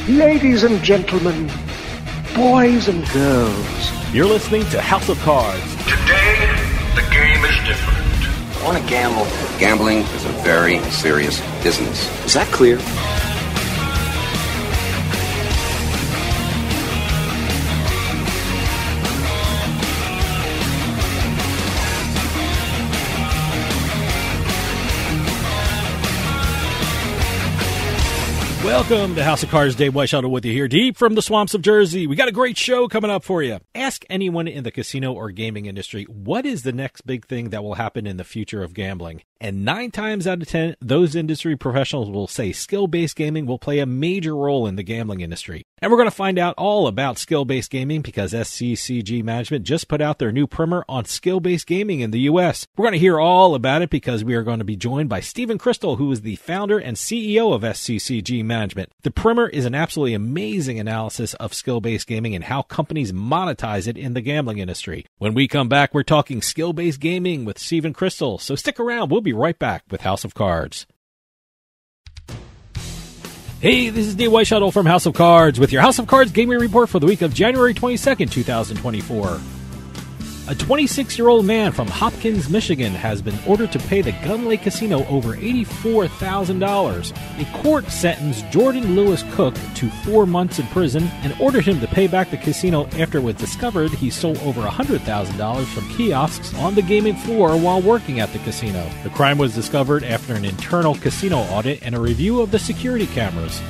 Ladies and gentlemen, boys and girls. You're listening to House of Cards. Today, the game is different. I want to gamble. Gambling is a very serious business. Is that clear? Welcome to House of Cards. Dave Weishuttle with you here, deep from the swamps of Jersey. We got a great show coming up for you. Ask anyone in the casino or gaming industry, what is the next big thing that will happen in the future of gambling? And 9 times out of 10, those industry professionals will say skill-based gaming will play a major role in the gambling industry. And we're going to find out all about skill-based gaming because SCCG Management just put out their new primer on skill-based gaming in the U.S. We're going to hear all about it because we are going to be joined by Stephen Crystal, who is the founder and CEO of SCCG Management. The primer is an absolutely amazing analysis of skill-based gaming and how companies monetize it in the gambling industry. When we come back, we're talking skill-based gaming with Stephen Crystal. So stick around. We'll be right back with House of Cards. Hey, this is Dave Weishuttle from House of Cards with your House of Cards gaming report for the week of January 22nd, 2024. A 26-year-old man from Hopkins, Michigan has been ordered to pay the Gun Lake Casino over $84,000. A court sentenced Jordan Lewis Cook to 4 months in prison and ordered him to pay back the casino after it was discovered he stole over $100,000 from kiosks on the gaming floor while working at the casino. The crime was discovered after an internal casino audit and a review of the security cameras.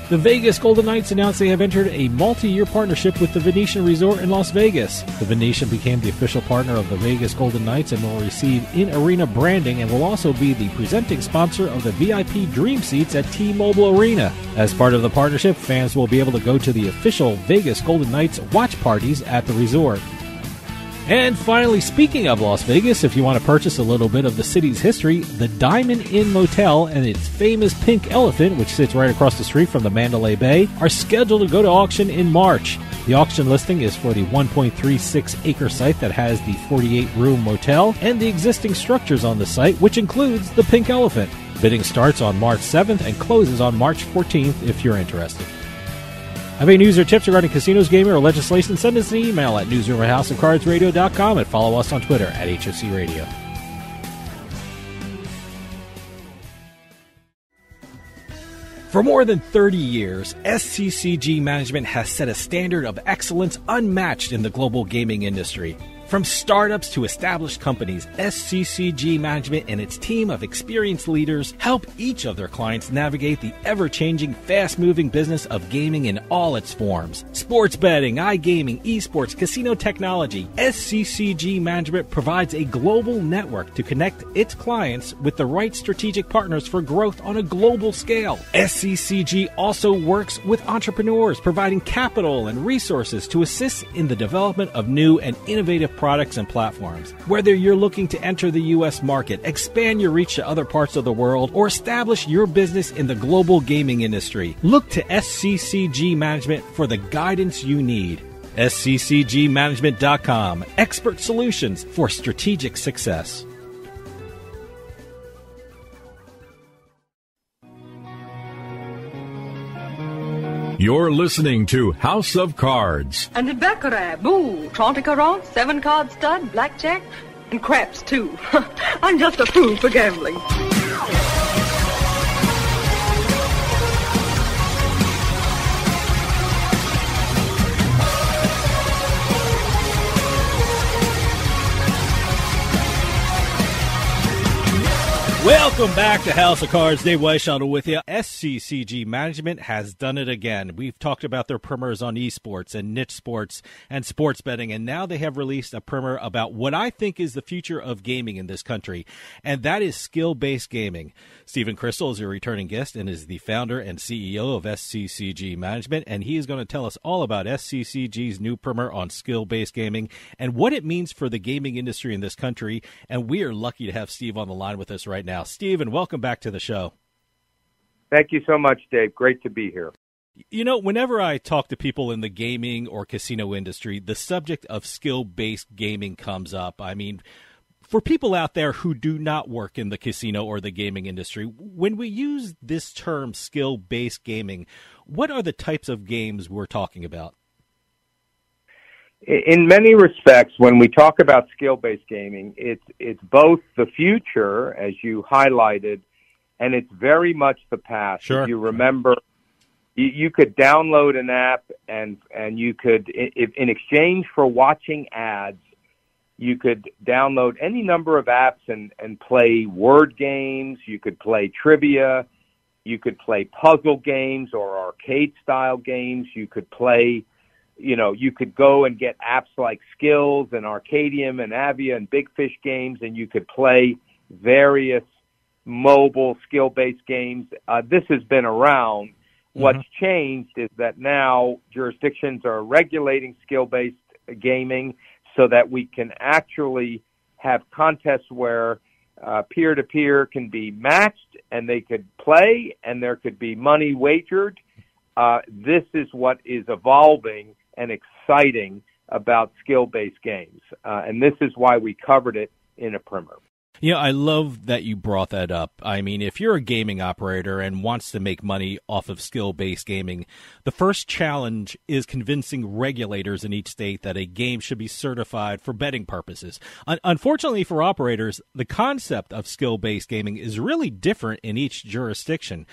The Vegas Golden Knights announced they have entered a multi-year partnership with the Venetian Resort in Las Vegas. The Venetian became the official partner of the Vegas Golden Knights and will receive in-arena branding and will also be the presenting sponsor of the VIP Dream Seats at T-Mobile Arena. As part of the partnership, fans will be able to go to the official Vegas Golden Knights watch parties at the resort. And finally, speaking of Las Vegas, if you want to purchase a little bit of the city's history, the Diamond Inn Motel and its famous Pink Elephant, which sits right across the street from the Mandalay Bay, are scheduled to go to auction in March. The auction listing is for the 1.36-acre site that has the 48-room motel and the existing structures on the site, which includes the Pink Elephant. Bidding starts on March 7th and closes on March 14th if you're interested. Have any news or tips regarding casinos, gaming, or legislation? Send us an email at newsroom@houseofcardsradio.com and follow us on Twitter at HOC Radio. For more than 30 years, SCCG Management has set a standard of excellence unmatched in the global gaming industry. From startups to established companies, SCCG Management and its team of experienced leaders help each of their clients navigate the ever-changing, fast-moving business of gaming in all its forms. Sports betting, iGaming, esports, casino technology, SCCG Management provides a global network to connect its clients with the right strategic partners for growth on a global scale. SCCG also works with entrepreneurs, providing capital and resources to assist in the development of new and innovative products and platforms. Whether you're looking to enter the U.S. market, expand your reach to other parts of the world, or establish your business in the global gaming industry, look to SCCG Management for the guidance you need. SCCGmanagement.com. Expert solutions for strategic success. You're listening to House of Cards. And in Baccarat, boo, 30 carats, 7-card stud, blackjack, and craps, too. I'm just a fool for gambling. Welcome back to House of Cards. Dave Weishuttle with you. SCCG Management has done it again. We've talked about their primers on esports and niche sports and sports betting, and now they have released a primer about what I think is the future of gaming in this country, and that is skill-based gaming. Stephen Crystal is your returning guest and is the founder and CEO of SCCG Management, and he is going to tell us all about SCCG's new primer on skill-based gaming and what it means for the gaming industry in this country, and we are lucky to have Steve on the line with us right now. Stephen, welcome back to the show. Thank you so much, Dave. Great to be here. You know, whenever I talk to people in the gaming or casino industry, the subject of skill-based gaming comes up. I mean, For people out there who do not work in the casino or the gaming industry, when we use this term skill-based gaming, what are the types of games we're talking about? In many respects, when we talk about skill-based gaming, it's both the future, as you highlighted, and it's very much the past. Sure. If you remember, you could download an app, and you could, in exchange for watching ads, you could download any number of apps and play word games. You could play trivia. You could play puzzle games or arcade-style games. You could play, you could go and get apps like Skills and Arcadium and Avia and Big Fish games, and you could play various mobile skill-based games. This has been around. What's changed is that now jurisdictions are regulating skill-based gaming so that we can actually have contests where peer-to-peer can be matched and they could play and there could be money wagered. This is what is evolving and exciting about skill-based games. And this is why we covered it in a primer. I love that you brought that up. I mean, if you're a gaming operator and wants to make money off of skill-based gaming, the first challenge is convincing regulators in each state that a game should be certified for betting purposes. Unfortunately for operators, the concept of skill-based gaming is really different in each jurisdiction.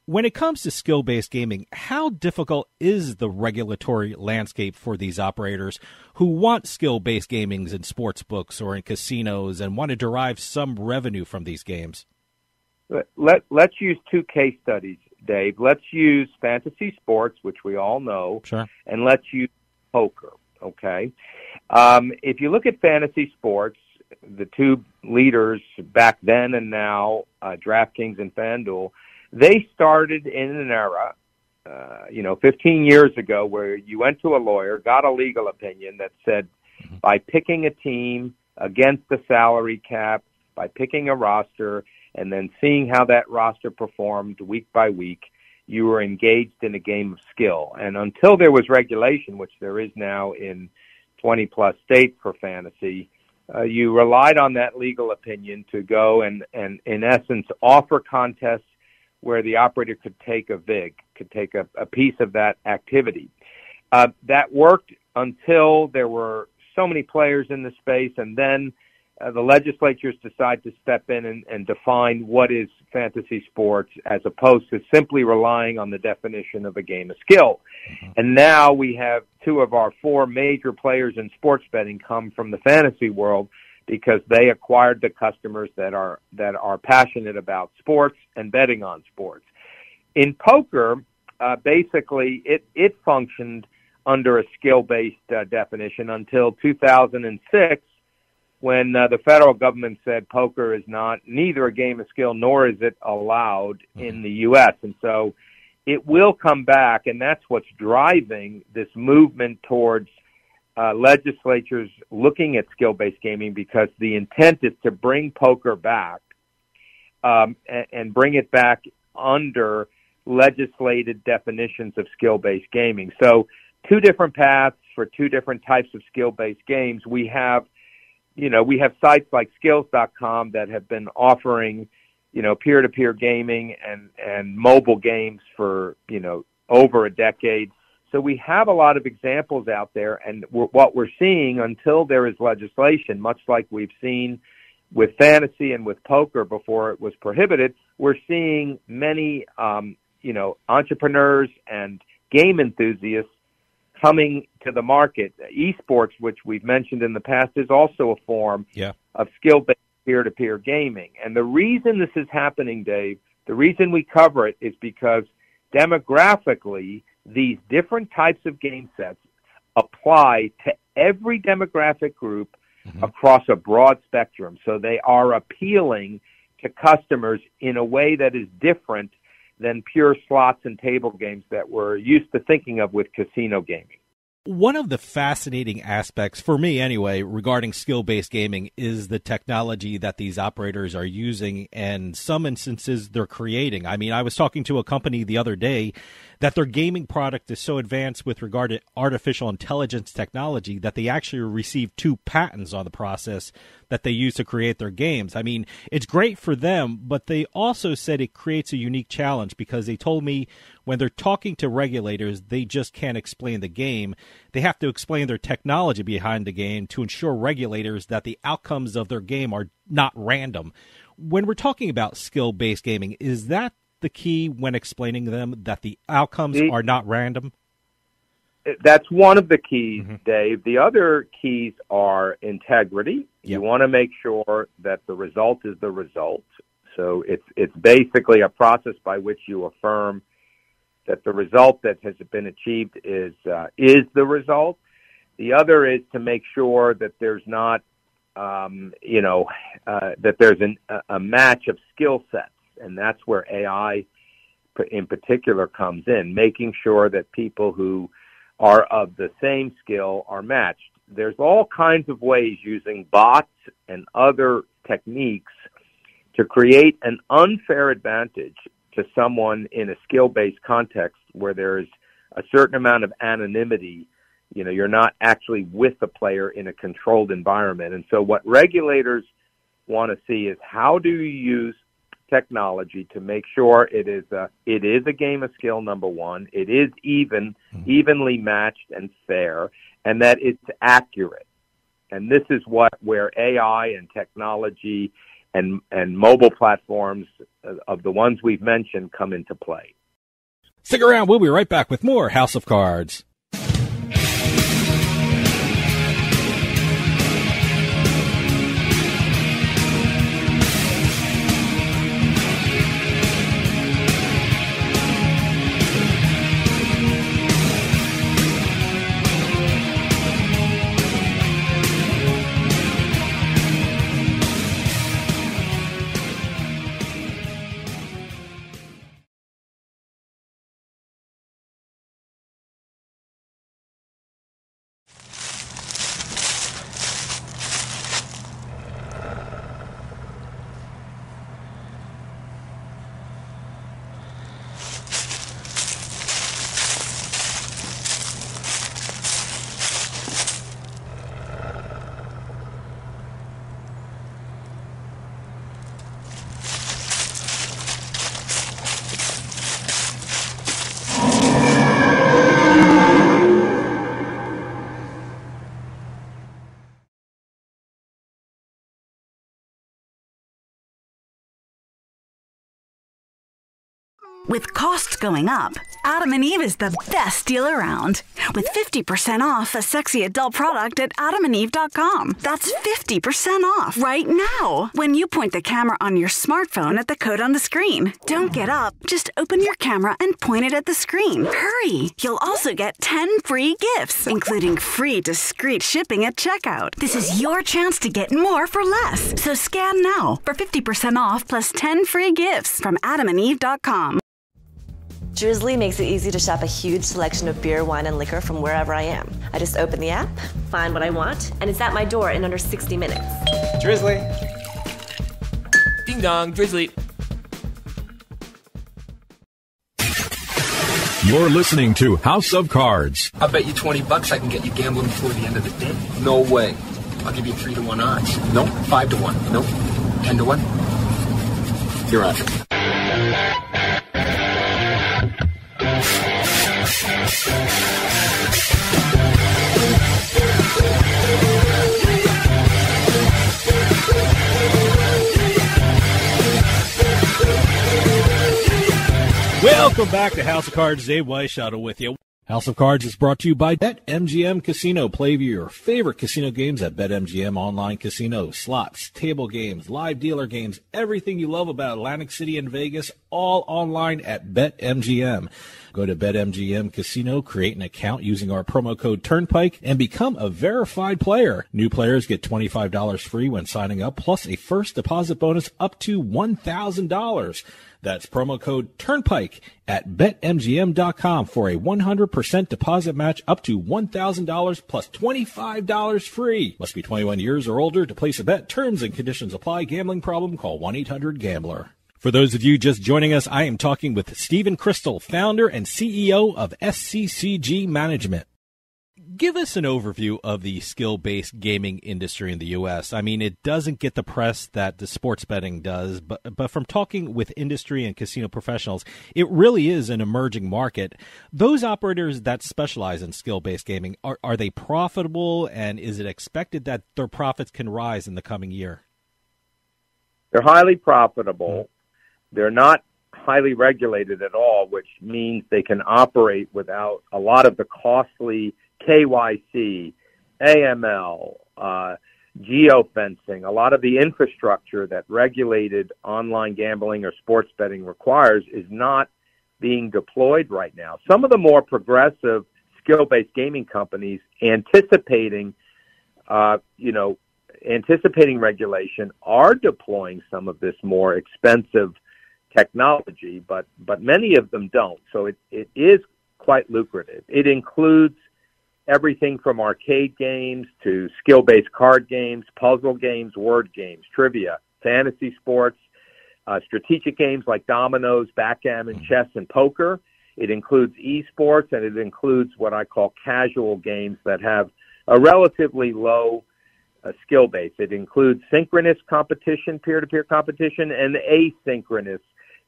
When it comes to skill-based gaming, how difficult is the regulatory landscape for these operators who want skill-based gamings in sports books or in casinos and want to derive some revenue from these games? Let's use two case studies, Dave. Let's use fantasy sports, which we all know, sure, and let's use poker, okay? If you look at fantasy sports, the two leaders back then and now, DraftKings and FanDuel, they started in an era, 15 years ago where you went to a lawyer, got a legal opinion that said by picking a team against the salary cap, by picking a roster, and then seeing how that roster performed week by week, you were engaged in a game of skill. And until there was regulation, which there is now in 20-plus states for fantasy, you relied on that legal opinion to go and in essence, offer contests where the operator could take a vig, could take a piece of that activity. That worked until there were so many players in the space, and then the legislatures decide to step in and define what is fantasy sports as opposed to simply relying on the definition of a game of skill. And now we have two of our four major players in sports betting come from the fantasy world because they acquired the customers that are passionate about sports and betting on sports. In poker, basically, it functioned under a skill-based definition until 2006, when the federal government said poker is neither a game of skill nor is it allowed in the U.S. And so it will come back, and that's what's driving this movement towards legislatures looking at skill-based gaming, because the intent is to bring poker back and bring it back under legislated definitions of skill-based gaming. So two different paths for two different types of skill-based games. We have sites like skills.com that have been offering, peer-to-peer gaming and mobile games for, over a decade. So we have a lot of examples out there, and what we're seeing until there is legislation, much like we've seen with fantasy and with poker before it was prohibited, we're seeing many, entrepreneurs and game enthusiasts coming to the market. Esports, which we've mentioned in the past, is also a form of skill-based peer-to-peer gaming. And the reason this is happening, Dave, the reason we cover it is because demographically, these different types of game sets apply to every demographic group across a broad spectrum. So they are appealing to customers in a way that is different than pure slots and table games that we're used to thinking of with casino gaming. One of the fascinating aspects, for me anyway, regarding skill-based gaming is the technology that these operators are using and some instances they're creating. I mean, I was talking to a company the other day that their gaming product is so advanced with regard to artificial intelligence technology that they actually received 2 patents on the process that they use to create their games. I mean, it's great for them, but they also said it creates a unique challenge because they told me when they're talking to regulators, they just can't explain the game. They have to explain their technology behind the game to ensure regulators that the outcomes of their game are not random. When we're talking about skill-based gaming, is that the key when explaining them, that the outcomes are not random? That's one of the keys, Dave. The other keys are integrity. Yep. You want to make sure that the result is the result. So it's basically a process by which you affirm that the result that has been achieved is the result. The other is to make sure that there's not, that there's a match of skill sets, and that's where AI in particular comes in, making sure that people who are of the same skill are matched. There's all kinds of ways using bots and other techniques to create an unfair advantage to someone in a skill-based context where there's a certain amount of anonymity. You know, you're not actually with the player in a controlled environment. And so what regulators want to see is how do you use technology to make sure it is a game of skill, number one, it is evenly matched and fair, and that it's accurate. And this is where AI and technology and mobile platforms of the ones we've mentioned come into play. Stick around, we'll be right back with more House of Cards. With costs going up, Adam & Eve is the best deal around. With 50% off a sexy adult product at adamandeve.com. That's 50% off right now when you point the camera on your smartphone at the code on the screen. Don't get up. Just open your camera and point it at the screen. Hurry! You'll also get 10 free gifts, including free discreet shipping at checkout. This is your chance to get more for less. So scan now for 50% off plus 10 free gifts from adamandeve.com. Drizzly makes it easy to shop a huge selection of beer, wine, and liquor from wherever I am. I just open the app, find what I want, and it's at my door in under 60 minutes. Drizzly. Ding dong, Drizzly. You're listening to House of Cards. I'll bet you $20 I can get you gambling before the end of the day. No way. I'll give you 3-1 odds. No, 5-1. No, 10-1. You're on. Welcome back to House of Cards. Dave Weishuttle with you. House of Cards is brought to you by BetMGM Casino. Play your favorite casino games at BetMGM Online Casino. Slots, table games, live dealer games, everything you love about Atlantic City and Vegas, all online at BetMGM. Go to BetMGM Casino, create an account using our promo code Turnpike, and become a verified player. New players get $25 free when signing up, plus a first deposit bonus up to $1,000. That's promo code Turnpike at BetMGM.com for a 100% deposit match up to $1,000 plus $25 free. Must be 21 years or older to place a bet. Terms and conditions apply. Gambling problem? Call 1-800-GAMBLER. For those of you just joining us, I am talking with Stephen Crystal, founder and CEO of SCCG Management. Give us an overview of the skill-based gaming industry in the U.S. I mean, it doesn't get the press that the sports betting does, but from talking with industry and casino professionals, it really is an emerging market. Those operators that specialize in skill-based gaming, are they profitable, and is it expected that their profits can rise in the coming year? They're highly profitable. They're not highly regulated at all, which means they can operate without a lot of the costly KYC, AML, geofencing. A lot of the infrastructure that regulated online gambling or sports betting requires is not being deployed right now. Some of the more progressive skill-based gaming companies anticipating regulation are deploying some of this more expensive technology, but many of them don't. So it is quite lucrative. It includes everything from arcade games to skill-based card games, puzzle games, word games, trivia, fantasy sports, strategic games like dominoes, backgammon, chess, and poker. It includes esports, and it includes what I call casual games that have a relatively low skill base. It includes synchronous competition, peer-to-peer competition, and asynchronous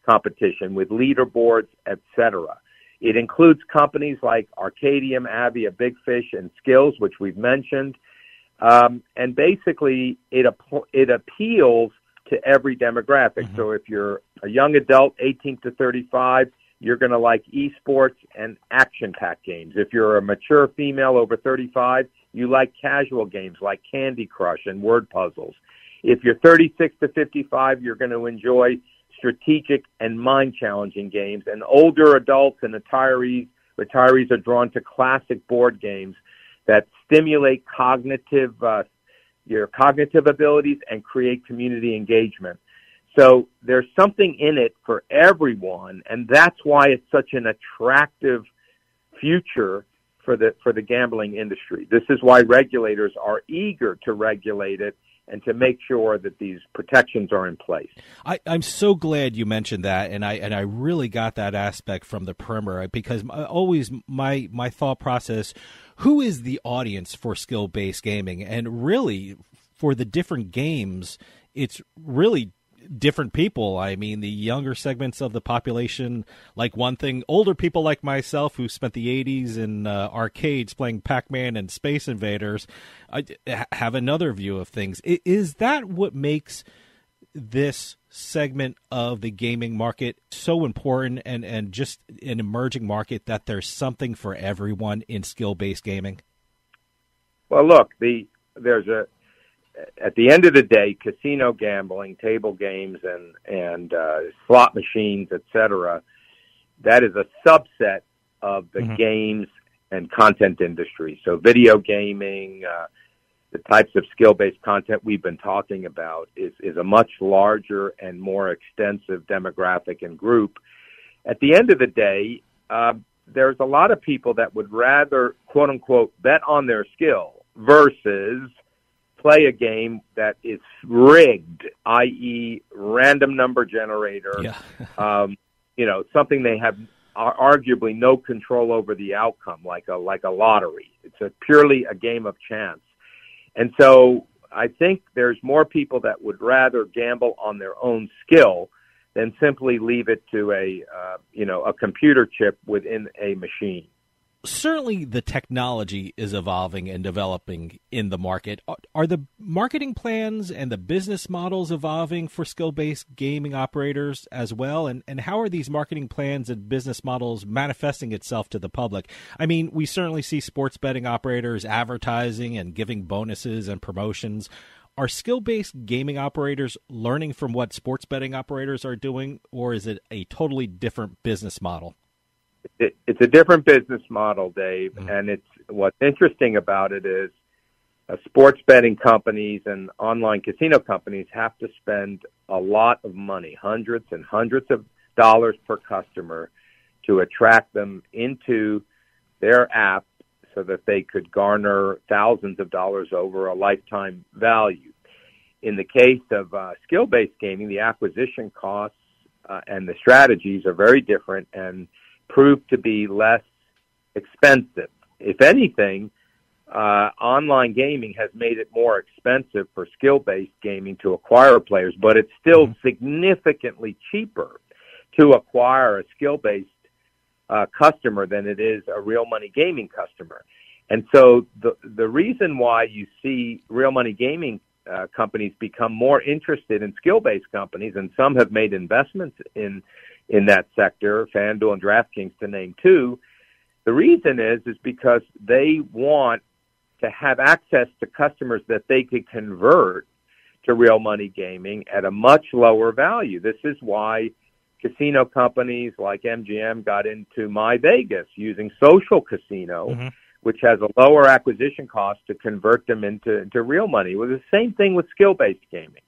competition with leaderboards, etc. It includes companies like Arcadium, Avia, Big Fish, and Skills, which we've mentioned. And basically, it appeals to every demographic. Mm-hmm. So if you're a young adult, 18 to 35, you're going to like esports and action-packed games. If you're a mature female over 35, you like casual games like Candy Crush and word puzzles. If you're 36 to 55, you're going to enjoy strategic and mind-challenging games. And older adults and retirees are drawn to classic board games that stimulate your cognitive abilities and create community engagement. So there's something in it for everyone, and that's why it's such an attractive future for the gambling industry. This is why regulators are eager to regulate it and to make sure that these protections are in place. I'm so glad you mentioned that, and I really got that aspect from the primer, because always my thought process, who is the audience for skill-based gaming? And really, for the different games, it's really different people. I mean, the younger segments of the population like one thing. Older people like myself who spent the 80s in arcades playing Pac-Man and Space Invaders have another view of things. Is that what makes this segment of the gaming market so important and just an emerging market, that there's something for everyone in skill-based gaming? Well, look, at the end of the day, casino gambling, table games, and slot machines, etc., that is a subset of the mm-hmm. games and content industry. So video gaming, the types of skill-based content we've been talking about is a much larger and more extensive demographic and group. At the end of the day, there's a lot of people that would rather, quote-unquote, bet on their skill versus play a game that is rigged, i.e. random number generator, something they have arguably no control over the outcome, like a lottery. It's purely a game of chance. And so I think there's more people that would rather gamble on their own skill than simply leave it to a computer chip within a machine. Certainly the technology is evolving and developing in the market. Are the marketing plans and the business models evolving for skill-based gaming operators as well? And how are these marketing plans and business models manifesting itself to the public? I mean, we certainly see sports betting operators advertising and giving bonuses and promotions. Are skill-based gaming operators learning from what sports betting operators are doing, or is it a totally different business model? It's a different business model, Dave, and what's interesting about it is sports betting companies and online casino companies have to spend a lot of money, hundreds and hundreds of dollars per customer, to attract them into their app so that they could garner thousands of dollars over a lifetime value. In the case of skill-based gaming, the acquisition costs and the strategies are very different and prove to be less expensive. If anything, online gaming has made it more expensive for skill-based gaming to acquire players, but it's still significantly cheaper to acquire a skill-based customer than it is a real money gaming customer. And so the reason why you see real money gaming companies become more interested in skill-based companies, and some have made investments in that sector, FanDuel and DraftKings to name two, the reason is because they want to have access to customers that they could convert to real money gaming at a much lower value. This is why casino companies like MGM got into MyVegas using social casino, which has a lower acquisition cost to convert them into real money. Well, the same thing with skill-based gaming.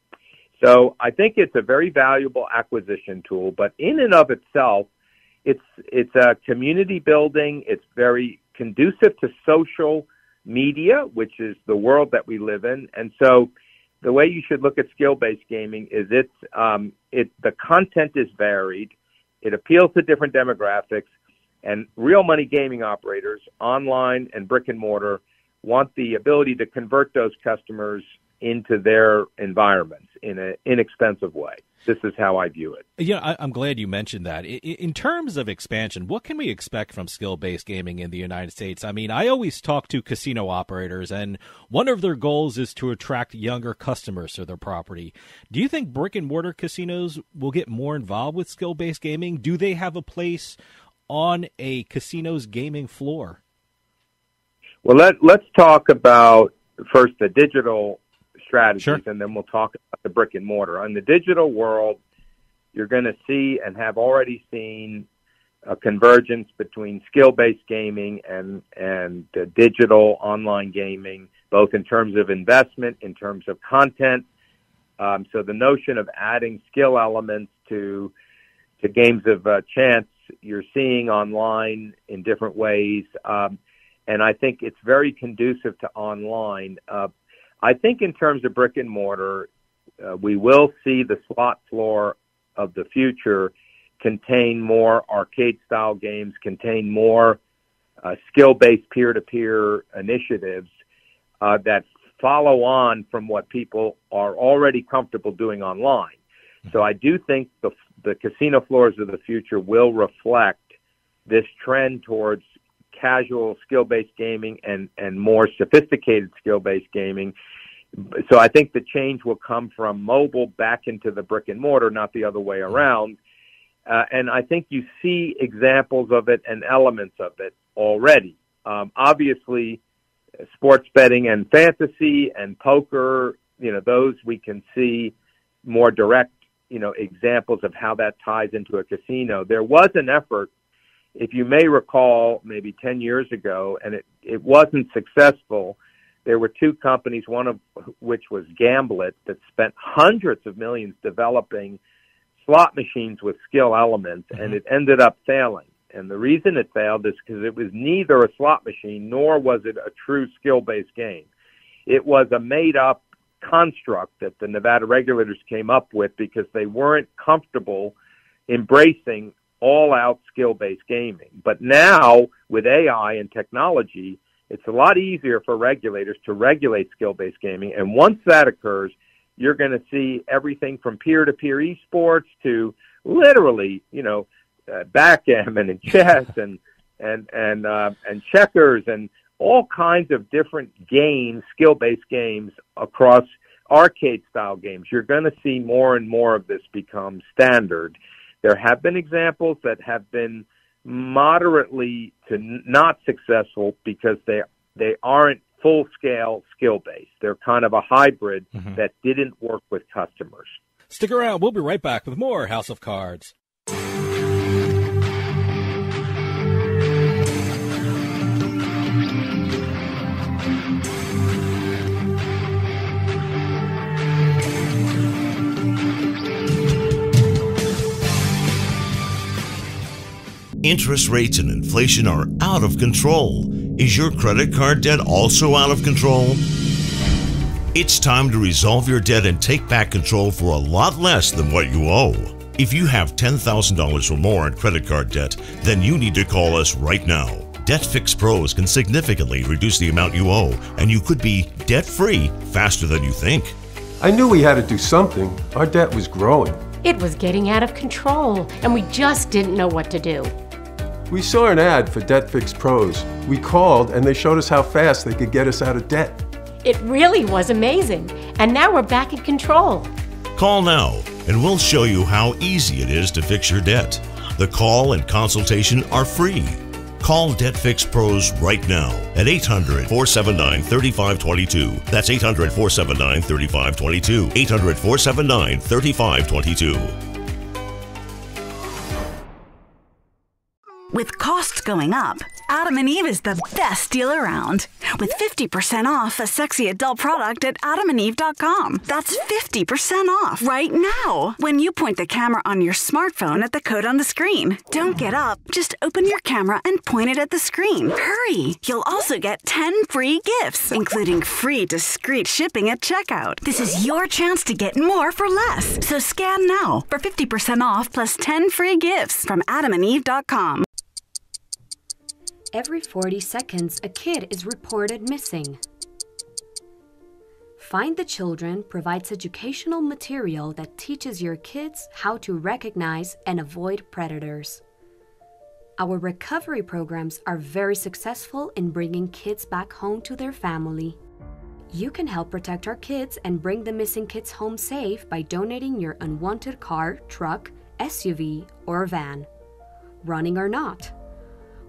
So I think it's a very valuable acquisition tool, but in and of itself, it's a community building. It's very conducive to social media, which is the world that we live in. And so the way you should look at skill-based gaming is the content is varied. It appeals to different demographics, and real money gaming operators, online and brick and mortar, want the ability to convert those customers into their environments in an inexpensive way. This is how I view it. Yeah, I'm glad you mentioned that. In terms of expansion, what can we expect from skill-based gaming in the United States? I mean, I always talk to casino operators, and one of their goals is to attract younger customers to their property. Do you think brick-and-mortar casinos will get more involved with skill-based gaming? Do they have a place on a casino's gaming floor? Well, let's talk about first the digital strategies, sure, and then we'll talk about the brick and mortar. In the digital world, you're going to see and have already seen a convergence between skill-based gaming and digital online gaming, both in terms of investment, in terms of content. So the notion of adding skill elements to games of chance, you're seeing online in different ways, and I think it's very conducive to online. I think in terms of brick and mortar, we will see the slot floor of the future contain more arcade-style games, contain more skill-based peer-to-peer initiatives that follow on from what people are already comfortable doing online. So I do think the casino floors of the future will reflect this trend towards casual skill-based gaming and more sophisticated skill-based gaming. So I think the change will come from mobile back into the brick and mortar, not the other way around. And I think you see examples of it and elements of it already. Obviously, sports betting and fantasy and poker, those we can see more direct, examples of how that ties into a casino. There was an effort, if you may recall, maybe 10 years ago, and it wasn't successful. There were two companies, one of which was Gamblit, that spent hundreds of millions developing slot machines with skill elements, and it ended up failing. And the reason it failed is because it was neither a slot machine nor was it a true skill-based game. It was a made-up construct that the Nevada regulators came up with because they weren't comfortable embracing all-out skill-based gaming. But now, with AI and technology, it's a lot easier for regulators to regulate skill-based gaming. And once that occurs, you're going to see everything from peer-to-peer esports to literally, backgammon and chess and checkers and all kinds of different games, skill-based games across arcade-style games. You're going to see more and more of this become standard. There have been examples that have been moderately to not successful because they aren't full-scale skill-based. They're kind of a hybrid that didn't work with customers. Stick around. We'll be right back with more House of Cards. Interest rates and inflation are out of control. Is your credit card debt also out of control? It's time to resolve your debt and take back control for a lot less than what you owe. If you have $10,000 or more in credit card debt, then you need to call us right now. Debt Fix Pros can significantly reduce the amount you owe, and you could be debt-free faster than you think. I knew we had to do something. Our debt was growing. It was getting out of control, and we just didn't know what to do. We saw an ad for Debt Fix Pros. We called, and they showed us how fast they could get us out of debt. It really was amazing, and now we're back in control. Call now, and we'll show you how easy it is to fix your debt. The call and consultation are free. Call Debt Fix Pros right now at 800-479-3522. That's 800-479-3522. 800-479-3522. With costs going up, Adam and Eve is the best deal around. With 50% off a sexy adult product at adamandeve.com. That's 50% off right now when you point the camera on your smartphone at the code on the screen. Don't get up. Just open your camera and point it at the screen. Hurry! You'll also get 10 free gifts, including free discreet shipping at checkout. This is your chance to get more for less. So scan now for 50% off plus 10 free gifts from adamandeve.com. Every 40 seconds, a kid is reported missing. Find the Children provides educational material that teaches your kids how to recognize and avoid predators. Our recovery programs are very successful in bringing kids back home to their family. You can help protect our kids and bring the missing kids home safe by donating your unwanted car, truck, SUV, or van, running or not.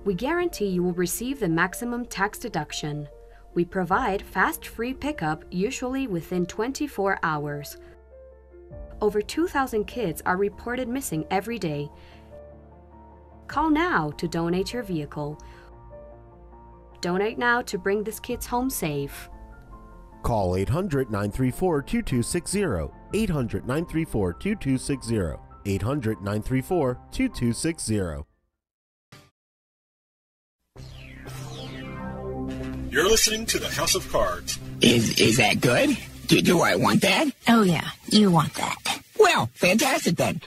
We guarantee you will receive the maximum tax deduction. We provide fast free pickup, usually within 24 hours. Over 2,000 kids are reported missing every day. Call now to donate your vehicle. Donate now to bring these kids home safe. Call 800-934-2260. 800-934-2260. 800-934-2260. You're listening to the House of Cards. Is that good? Do I want that? Oh, yeah, you want that. Well, fantastic then.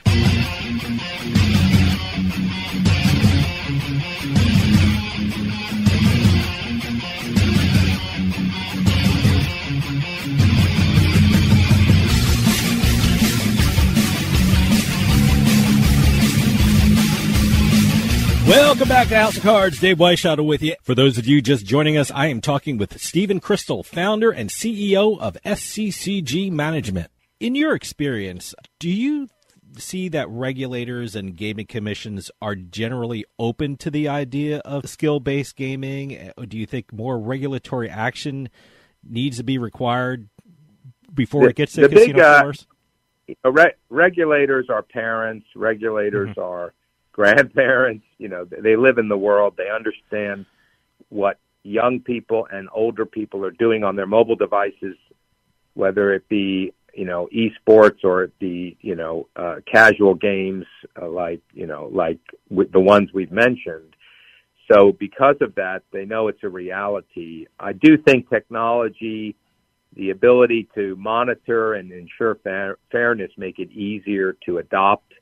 Welcome back to House of Cards. Dave Weishaupt with you. For those of you just joining us, I am talking with Stephen Crystal, founder and CEO of SCCG Management. In your experience, do you see that regulators and gaming commissions are generally open to the idea of skill-based gaming? Or do you think more regulatory action needs to be required before it gets to casino floors? Regulators are parents. Regulators are grandparents. You know, they live in the world. They understand what young people and older people are doing on their mobile devices, whether it be, you know, esports or it be, you know, casual games like the ones we've mentioned. So because of that, they know it's a reality. I do think technology, the ability to monitor and ensure fairness, make it easier to adopt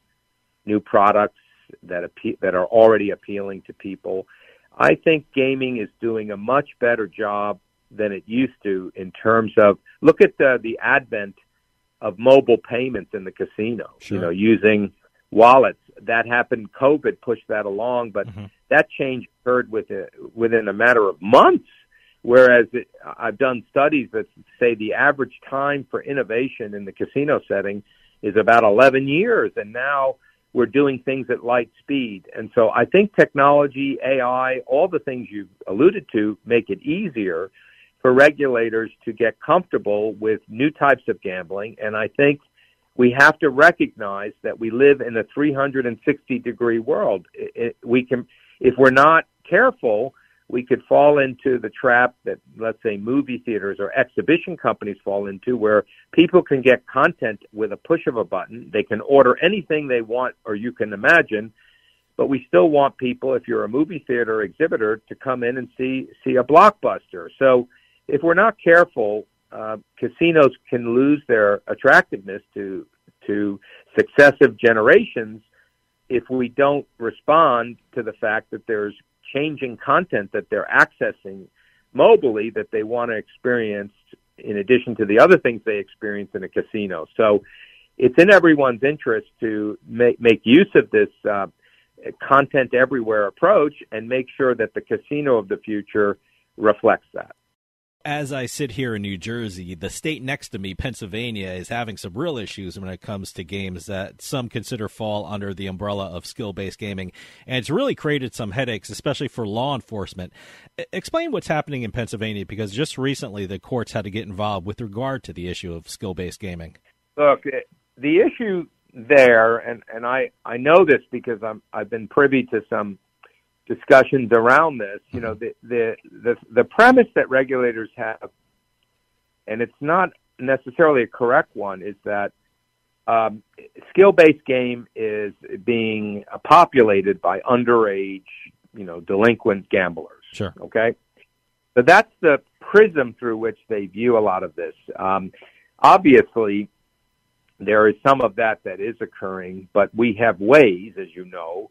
new products that are already appealing to people. I think gaming is doing a much better job than it used to in terms of, look at the advent of mobile payments in the casino, you know, using wallets. That happened, COVID pushed that along, but that change occurred within a matter of months, whereas I've done studies that say the average time for innovation in the casino setting is about 11 years, and now we're doing things at light speed. And so I think technology, AI, all the things you alluded to make it easier for regulators to get comfortable with new types of gambling. And I think we have to recognize that we live in a 360-degree world. We can, if we're not careful, we could fall into the trap that, let's say, movie theaters or exhibition companies fall into, where people can get content with a push of a button. They can order anything they want or you can imagine, but we still want people, if you're a movie theater exhibitor, to come in and see a blockbuster. So if we're not careful, casinos can lose their attractiveness to successive generations if we don't respond to the fact that there's changing content that they're accessing mobilely that they want to experience in addition to the other things they experience in a casino. So it's in everyone's interest to make use of this content everywhere approach and make sure that the casino of the future reflects that. As I sit here in New Jersey, the state next to me, Pennsylvania, is having some real issues when it comes to games that some consider fall under the umbrella of skill-based gaming. And it's really created some headaches, especially for law enforcement. Explain what's happening in Pennsylvania, because just recently the courts had to get involved with regard to the issue of skill-based gaming. Look, the issue there, and I know this because I've been privy to some discussions around this. You know, the premise that regulators have, and it's not necessarily a correct one, is that skill-based game is being populated by underage, delinquent gamblers. Sure. Okay? So that's the prism through which they view a lot of this. Obviously, there is some of that is occurring, but we have ways, as you know,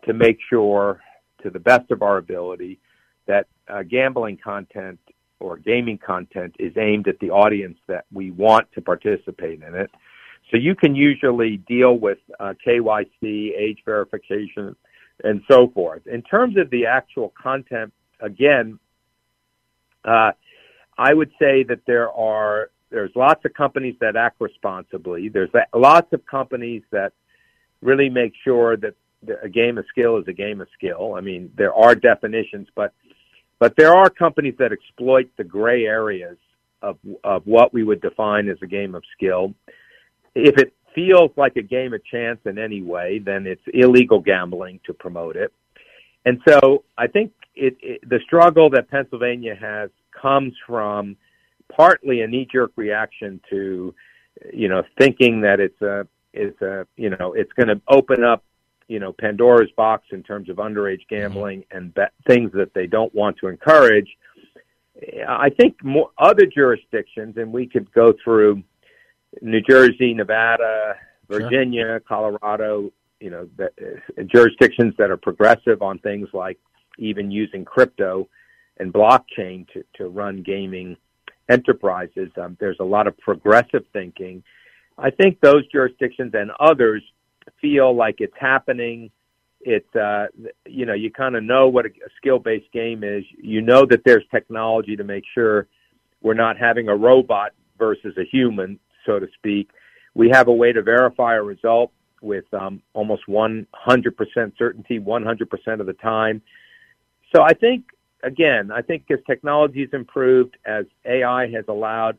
to make sure, to the best of our ability, that gambling content or gaming content is aimed at the audience that we want to participate in it. So you can usually deal with KYC, age verification, and so forth. In terms of the actual content, again, I would say that there's lots of companies that act responsibly. There's lots of companies that really make sure that a game of skill is a game of skill. I mean, there are definitions, but there are companies that exploit the gray areas of what we would define as a game of skill. If it feels like a game of chance in any way, then it's illegal gambling to promote it. And so I think the struggle that Pennsylvania has comes from partly a knee-jerk reaction to, thinking that it's going to open up, Pandora's box in terms of underage gambling and things that they don't want to encourage. I think more other jurisdictions, and we could go through New Jersey, Nevada, Virginia, sure, Colorado, jurisdictions that are progressive on things like even using crypto and blockchain to run gaming enterprises. There's a lot of progressive thinking. I think those jurisdictions and others feel like it's happening. It's, you kind of know what a skill-based game is. You know that there's technology to make sure we're not having a robot versus a human, so to speak. We have a way to verify a result with almost 100% certainty, 100% of the time. So I think as technology has improved, as AI has allowed,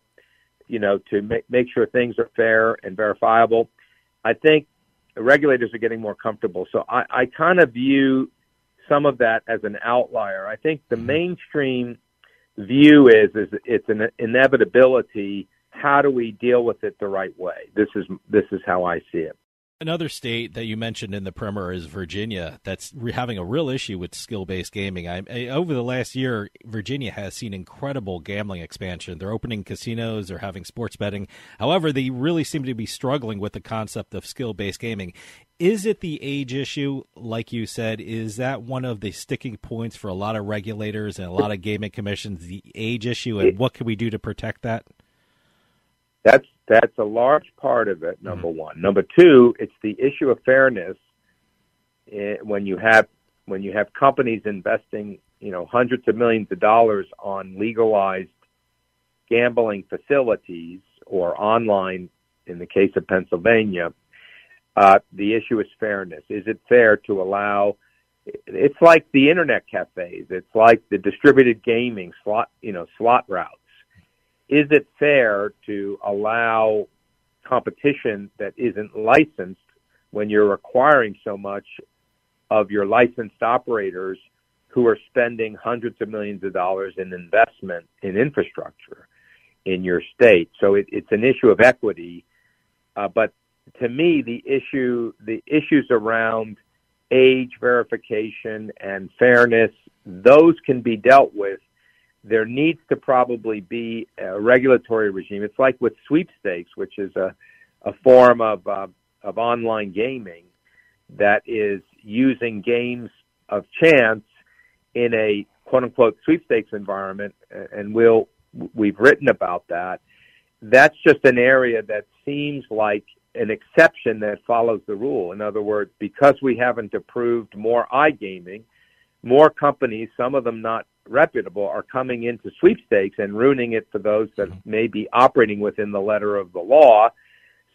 to make sure things are fair and verifiable, I think the regulators are getting more comfortable. So I kind of view some of that as an outlier. I think the mainstream view is it's an inevitability. How do we deal with it the right way? This is how I see it. Another state that you mentioned in the primer is Virginia. That's having a real issue with skill-based gaming. Over the last year, Virginia has seen incredible gambling expansion. They're opening casinos, they're having sports betting. However, they really seem to be struggling with the concept of skill-based gaming. Is it the age issue, like you said? Is that one of the sticking points for a lot of regulators and a lot of gaming commissions, the age issue, and what can we do to protect that? That's a large part of it, number one. Number two, it's the issue of fairness. When you have companies investing, hundreds of millions of dollars on legalized gambling facilities or online, in the case of Pennsylvania, the issue is fairness. Is it fair to allow? It's like the internet cafes. It's like the distributed gaming slot routes. Is it fair to allow competition that isn't licensed when you're requiring so much of your licensed operators who are spending hundreds of millions of dollars in investment in infrastructure in your state? So it's an issue of equity. But to me, the issues around age verification and fairness, those can be dealt with. There needs to probably be a regulatory regime. It's like with sweepstakes, which is a form of of online gaming that is using games of chance in a quote-unquote sweepstakes environment, and we've written about that. That's just an area that seems like an exception that follows the rule. In other words, because we haven't approved more iGaming, more companies, some of them not reputable, are coming into sweepstakes and ruining it for those that may be operating within the letter of the law.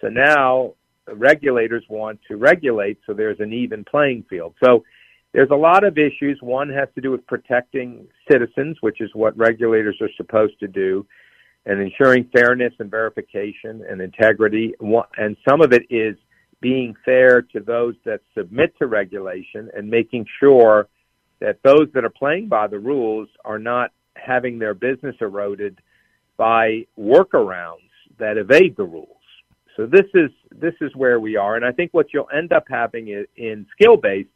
So now regulators want to regulate so there's an even playing field. So there's a lot of issues. One has to do with protecting citizens, which is what regulators are supposed to do, and ensuring fairness and verification and integrity. And some of it is being fair to those that submit to regulation and making sure that those that are playing by the rules are not having their business eroded by workarounds that evade the rules. So this is where we are. And I think what you'll end up having in skill-based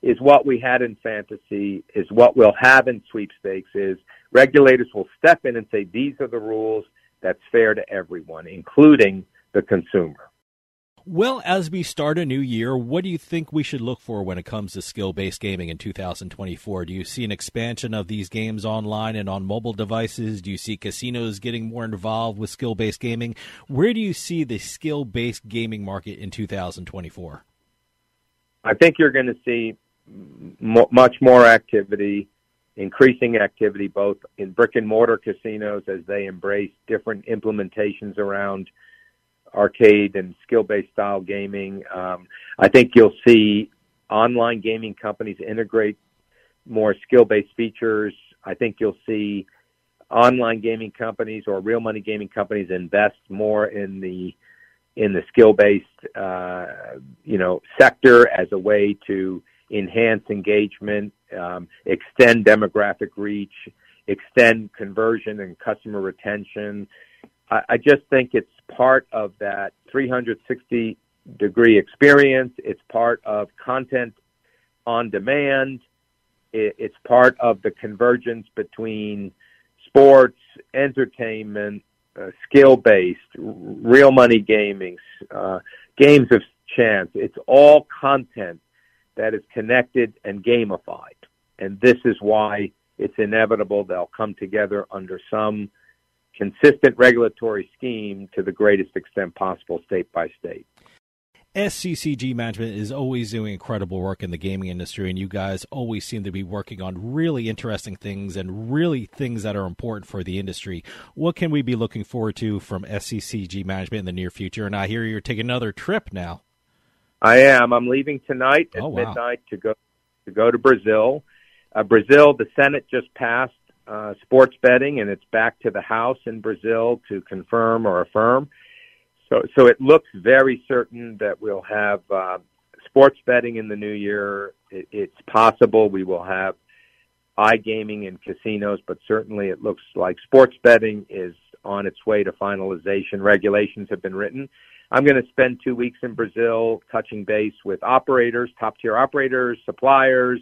is what we had in fantasy, is what we'll have in sweepstakes, is regulators will step in and say, these are the rules that's fair to everyone, including the consumer. Well, as we start a new year, what do you think we should look for when it comes to skill-based gaming in 2024? Do you see an expansion of these games online and on mobile devices? Do you see casinos getting more involved with skill-based gaming? Where do you see the skill-based gaming market in 2024? I think you're going to see much more activity, increasing activity, both in brick-and-mortar casinos as they embrace different implementations around arcade and skill-based style gaming. I think you'll see online gaming companies integrate more skill-based features. I think you'll see online gaming companies or real money gaming companies invest more in the skill-based sector as a way to enhance engagement, extend demographic reach, extend conversion and customer retention. I just think it's part of that 360-degree experience. It's part of content on demand. It's part of the convergence between sports, entertainment, skill-based, real money gaming, games of chance. It's all content that is connected and gamified. And this is why it's inevitable they'll come together under some consistent regulatory scheme to the greatest extent possible, state by state. SCCG Management is always doing incredible work in the gaming industry, and you guys always seem to be working on really interesting things and really things that are important for the industry. What can we be looking forward to from SCCG Management in the near future? And I hear you're taking another trip now. I am. I'm leaving tonight at midnight to go to Brazil. Brazil, the Senate just passed sports betting, and it's back to the House in Brazil to confirm or affirm. So it looks very certain that we'll have sports betting in the new year. It's possible we will have iGaming in casinos, but certainly it looks like sports betting is on its way to finalization. Regulations have been written. I'm going to spend 2 weeks in Brazil touching base with operators, top-tier operators, suppliers.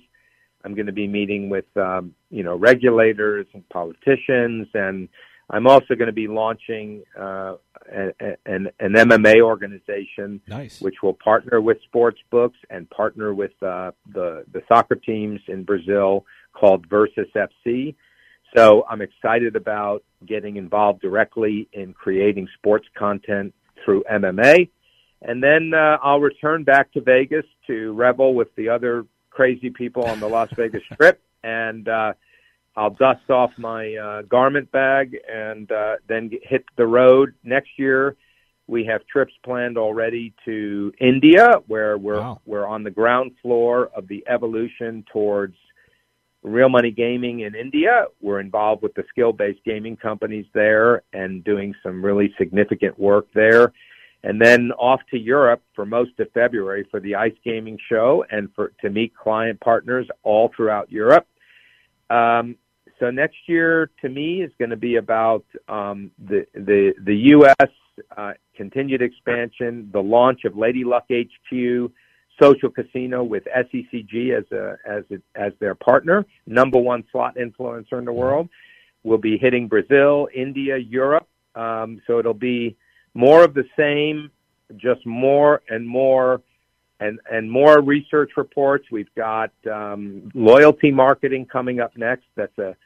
I'm going to be meeting with, regulators and politicians, and I'm also going to be launching an MMA organization, which will partner with sports books and partner with the soccer teams in Brazil called Versus FC. So I'm excited about getting involved directly in creating sports content through MMA. And then I'll return back to Vegas to revel with the other crazy people on the Las Vegas Strip, and I'll dust off my garment bag and then hit the road. Next year, we have trips planned already to India, where we're on the ground floor of the evolution towards real money gaming in India. We're involved with the skill-based gaming companies there and doing some really significant work there. And then off to Europe for most of February for the Ice Gaming Show and to meet client partners all throughout Europe. So next year, to me, is going to be about the U.S. Continued expansion, the launch of Lady Luck HQ, social casino with SCCG as their partner, number one slot influencer in the world. We'll be hitting Brazil, India, Europe. So it'll be more of the same just more and more and more research reports. We've got loyalty marketing coming up next. That's a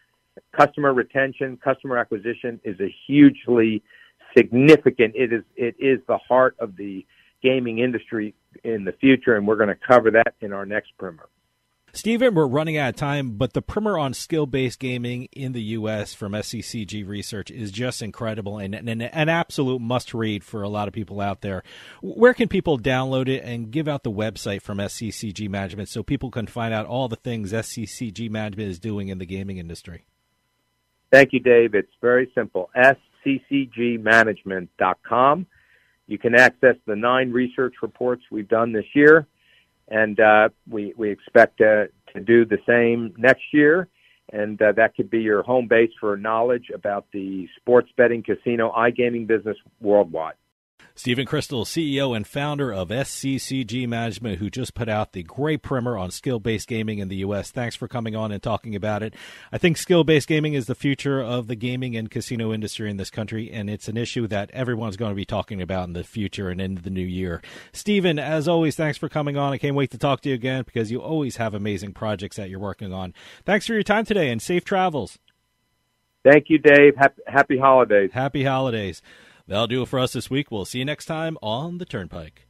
customer retention, customer acquisition is a hugely significant. It is the heart of the gaming industry in the future, and we're going to cover that in our next primer. Stephen, we're running out of time, but the primer on skill-based gaming in the U.S. from SCCG Research is just incredible and an absolute must-read for a lot of people out there. Where can people download it, and give out the website from SCCG Management so people can find out all the things SCCG Management is doing in the gaming industry? Thank you, Dave. It's very simple, sccgmanagement.com. You can access the 9 research reports we've done this year. And we expect to do the same next year, and that could be your home base for knowledge about the sports betting, casino, iGaming business worldwide. Stephen Crystal, CEO and founder of SCCG Management, who just put out the great primer on skill-based gaming in the U.S. Thanks for coming on and talking about it. I think skill-based gaming is the future of the gaming and casino industry in this country, and it's an issue that everyone's going to be talking about in the future and into the new year. Stephen, as always, thanks for coming on. I can't wait to talk to you again because you always have amazing projects that you're working on. Thanks for your time today, and safe travels. Thank you, Dave. Happy holidays. Happy holidays. That'll do it for us this week. We'll see you next time on The Turnpike.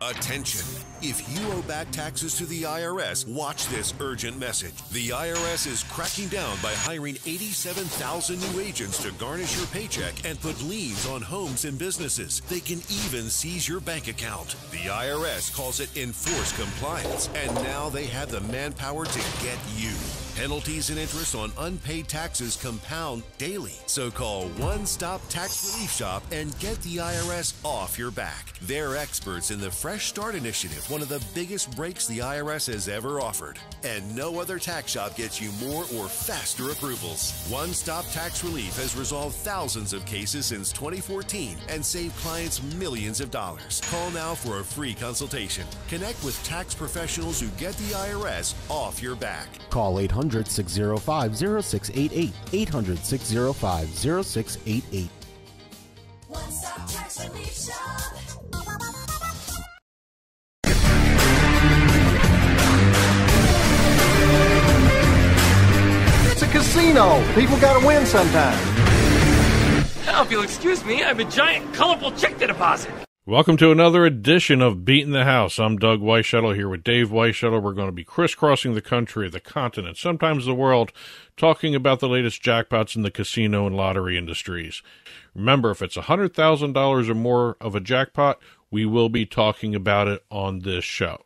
Attention. If you owe back taxes to the IRS, watch this urgent message. The IRS is cracking down by hiring 87,000 new agents to garnish your paycheck and put liens on homes and businesses. They can even seize your bank account. The IRS calls it enforced compliance, and now they have the manpower to get you. Penalties and interest on unpaid taxes compound daily. So call One Stop Tax Relief Shop and get the IRS off your back. They're experts in the Fresh Start Initiative, one of the biggest breaks the IRS has ever offered. And no other tax shop gets you more or faster approvals. One Stop Tax Relief has resolved thousands of cases since 2014 and saved clients millions of dollars. Call now for a free consultation. Connect with tax professionals who get the IRS off your back. Call 800-605-0688. 800-605-0688. One Stop Tax Relief Shop. It's a casino. People gotta win sometime. Now, if you'll excuse me, I have a giant, colorful check to deposit. Welcome to another edition of Beating the House. I'm Doug Weishuttle here with Dave Weishuttle. We're going to be crisscrossing the country, the continent, sometimes the world, talking about the latest jackpots in the casino and lottery industries. Remember, if it's $100,000 or more of a jackpot, we will be talking about it on this show.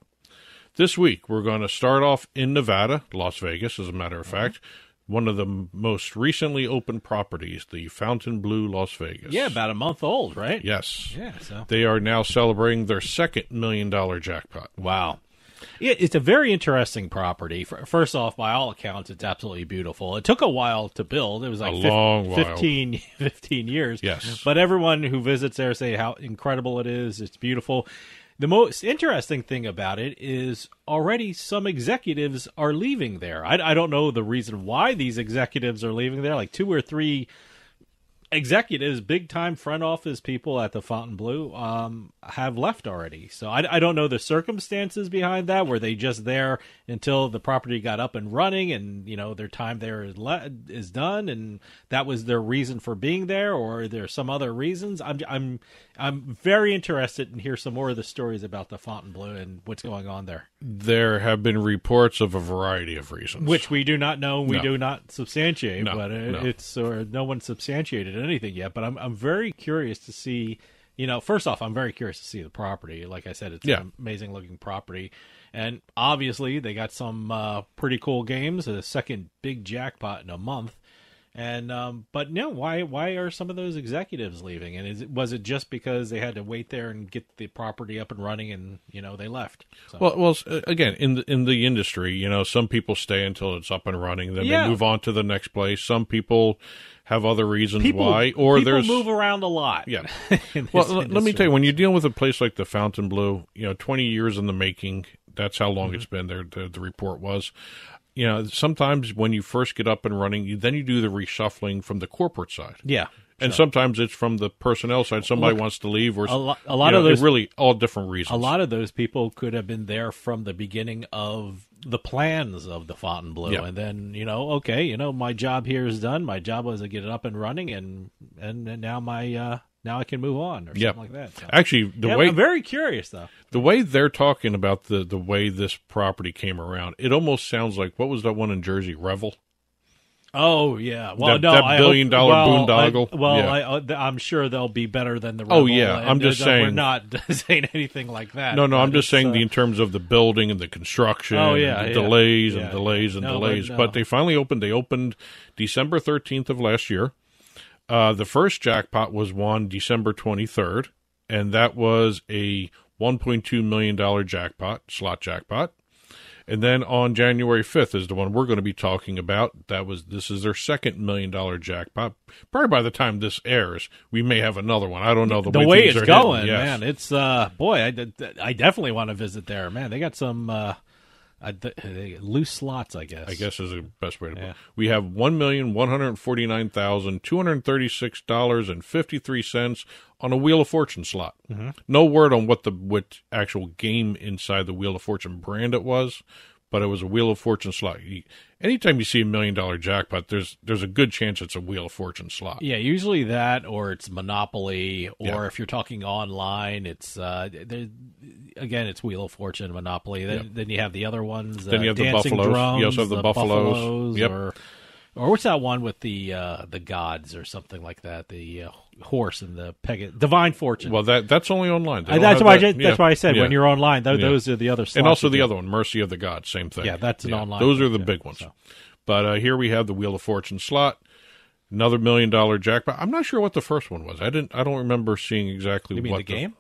This week, we're going to start off in Nevada, Las Vegas, as a matter of fact. One of the most recently opened properties, the Fontainebleau Las Vegas. Yeah, about a month old, right? Yes. Yeah. So they are now celebrating their second $1 million jackpot. Wow. Yeah, it's a very interesting property. First off, by all accounts, it's absolutely beautiful. It took a while to build. It was like 15 years. Yes. But everyone who visits there say how incredible it is. It's beautiful. The most interesting thing about it is already some executives are leaving there. I don't know the reason why these executives are leaving there. Like 2 or 3 executives, big-time front office people at the Fontainebleau have left already. So I don't know the circumstances behind that. Were they just there until the property got up and running and, you know, their time there is done and that was their reason for being there, or are there some other reasons? I'm very interested in hear some more of the stories about the Fontainebleau and what's going on there. There have been reports of a variety of reasons. Which we do not know, we do not substantiate, No, but it's no one substantiated anything yet. But I'm very curious to see, you know, first off, I'm very curious to see the property. Like I said, it's an amazing looking property. And obviously they got some pretty cool games, a second big jackpot in a month. And but no, why are some of those executives leaving? And was it just because they had to wait there and get the property up and running, and they left? So. Well, again, in the industry, some people stay until it's up and running, then they move on to the next place. Some people have other reasons why, or people there's move around a lot. Yeah. Well, let me tell you, when you're dealing with a place like the Fontainebleau, 20 years in the making. That's how long it's been there. The report was. Sometimes when you first get up and running, then you do the reshuffling from the corporate side. Yeah. And sometimes it's from the personnel side. Somebody wants to leave, or a lot of those, really all different reasons. A lot of those people could have been there from the beginning of the plans of the Fontainebleau, and then my job here is done. My job was to get it up and running, and now now I can move on, or something like that. So. Actually, I'm very curious though. The way they're talking about the way this property came around, it almost sounds like, what was that one in Jersey, Revel? Oh yeah, well that $1 billion boondoggle. I'm sure they'll be better than the. Oh yeah, I'm just saying we're not saying anything like that. No, I'm just saying in terms of the building and the construction. Oh yeah, and the delays and delays and delays. But they finally opened. They opened December 13th of last year. The first jackpot was won December 23rd, and that was a $1.2 million slot jackpot. And then on January 5th is the one we're going to be talking about. This is their second $1 million jackpot. Probably by the time this airs, we may have another one. I don't know the way it's going, yes. man. It's I definitely want to visit there, man. They got some loose slots, I guess. I guess is the best way to put it. We have $1,149,236.53 on a Wheel of Fortune slot. Mm-hmm. No word on what actual game inside the Wheel of Fortune brand it was, but it was a Wheel of Fortune slot. Anytime you see $1 million jackpot, there's a good chance it's a Wheel of Fortune slot. Yeah, usually that, or it's Monopoly, or if you're talking online, it's it's Wheel of Fortune, Monopoly. Then you have the other ones. Then you have the Dancing Buffaloes. Drums, You also have the Buffaloes. Yep. Or what's that one with the gods or something like that? The horse and the Divine Fortune. Well, that's only online. That's why I said when you're online, those are the other slots. And also the other one, Mercy of the Gods, same thing. Yeah, that's an online. Those are the big ones. So. But here we have the Wheel of Fortune slot, another $1 million jackpot. I'm not sure what the first one was. I don't remember seeing exactly what the game.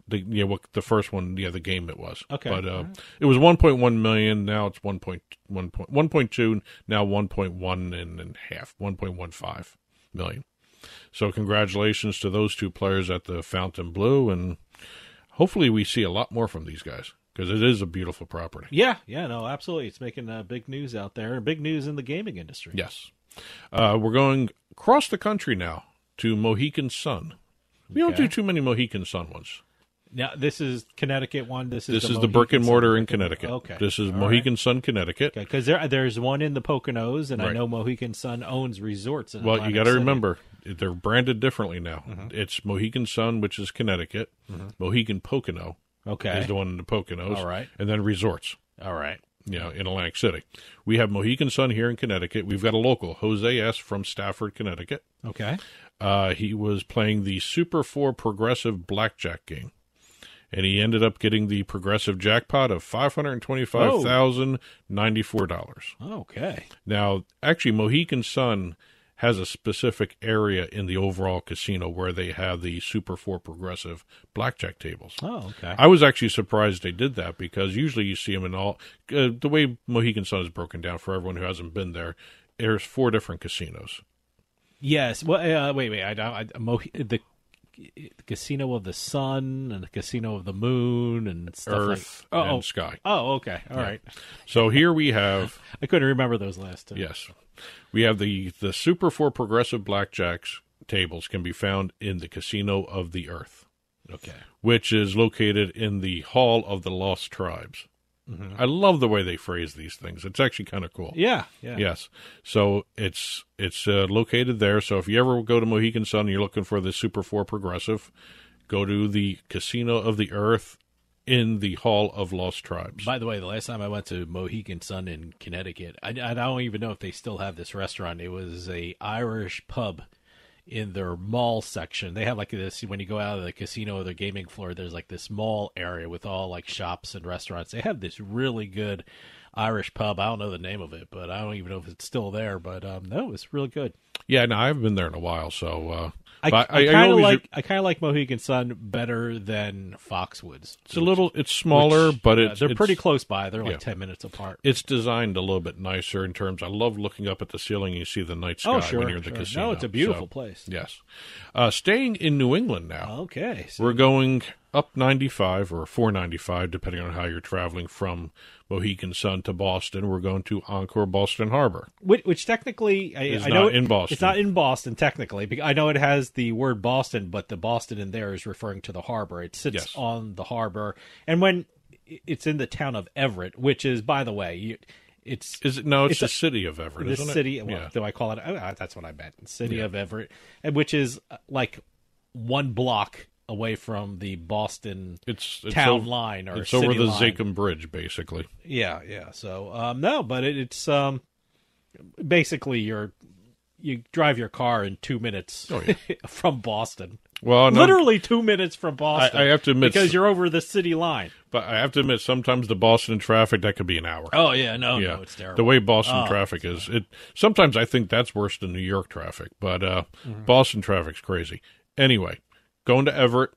What the first one. Yeah, the game it was. Okay, but it was 1.1 million. Now it's 1.2. Now 1.1 and half. 1.15 million. So congratulations to those two players at the Fontainebleau, and hopefully we see a lot more from these guys, because it is a beautiful property. Yeah, no, absolutely. It's making big news out there, big news in the gaming industry. Yes. We're going across the country now to Mohegan Sun. We don't do too many Mohegan Sun ones. Now, this is Connecticut one. This is the brick and mortar in Connecticut. Okay. This is Mohegan Sun, Connecticut. Because there's one in the Poconos, and I know Mohegan Sun owns resorts in Atlantic you got to City. remember, they're branded differently now. Mm-hmm. It's Mohegan Sun, which is Connecticut. Mm-hmm. Mohegan Pocono is the one in the Poconos. All right. And then resorts. All right. In Atlantic City. We have Mohegan Sun here in Connecticut. We've got a local, Jose S. from Stafford, Connecticut. Okay. He was playing the Super 4 Progressive Blackjack game. And he ended up getting the progressive jackpot of $525,094. Okay. Now, actually, Mohegan Sun has a specific area in the overall casino where they have the Super 4 Progressive blackjack tables. Oh, okay. I was actually surprised they did that, because usually you see them in all the way Mohegan Sun is broken down for everyone who hasn't been there. There's 4 different casinos. Yes. Well, wait. The Casino of the Sun and the Casino of the Moon and stuff Earth and Sky. Oh, okay. All right. So here we have... I couldn't remember those last two. Yes. We have the Super 4 Progressive Blackjacks tables can be found in the Casino of the Earth. Okay. Which is located in the Hall of the Lost Tribes. Mm-hmm. I love the way they phrase these things. It's actually kind of cool. Yeah. Yes. So it's located there. So if you ever go to Mohegan Sun and you're looking for the Super 4 Progressive, go to the Casino of the Earth in the Hall of Lost Tribes. By the way, the last time I went to Mohegan Sun in Connecticut, I don't even know if they still have this restaurant. It was a Irish pub in their mall section. They have like this, when you go out of the casino or the gaming floor, there's like this mall area with all like shops and restaurants. They have this really good Irish pub. I don't know the name of it, but I don't even know if it's still there. But no, it's really good. Yeah, no, I haven't been there in a while, so. I kind of like Mohegan Sun better than Foxwoods. It's smaller, but they're pretty close by. They're like 10 minutes apart. It's designed a little bit nicer in terms. I love looking up at the ceiling and you see the night sky when you're in the casino. No, it's a beautiful place. Yes. Staying in New England now. Okay. We're going up 95 or 495, depending on how you're traveling from Mohegan Sun to Boston. We're going to Encore Boston Harbor. Which technically, I know in Boston. It's not in Boston, technically. Because I know it has the word Boston, but the Boston in there is referring to the harbor. It sits on the harbor. And when it's in the town of Everett, which is, by the way, it's the city of Everett, isn't it? City, well, do I call it? That's what I meant. City of Everett, which is like one block away from the Boston town line or it's over the line. Zachem Bridge, basically. Yeah. So no, but it's basically you drive your car in 2 minutes from Boston. Well, literally 2 minutes from Boston. I have to admit, because you're over the city line. But I have to admit, sometimes the Boston traffic that could be an hour. Oh yeah, no, it's terrible. The way Boston traffic is, sometimes I think that's worse than New York traffic. But Boston traffic's crazy. Anyway, going to Everett,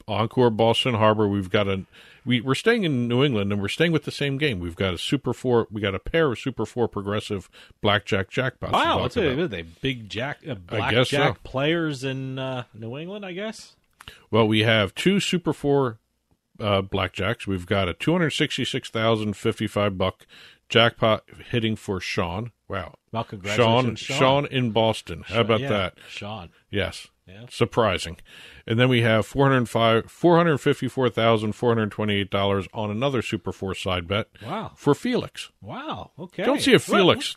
Encore Boston Harbor. We're staying in New England, and we're staying with the same game. We've got a pair of Super 4 progressive blackjack jackpots. Wow, are they big blackjack players in New England, I guess? Well, we have two Super 4 blackjacks. We've got a $266,055 jackpot hitting for Sean. Wow. Well, congratulations, Sean in Boston. How about that? Sean. Yes. Yeah. Surprising. And then we have $454,428 on another Super 4 side bet. Wow. For Felix. Wow. Okay. Don't see Felix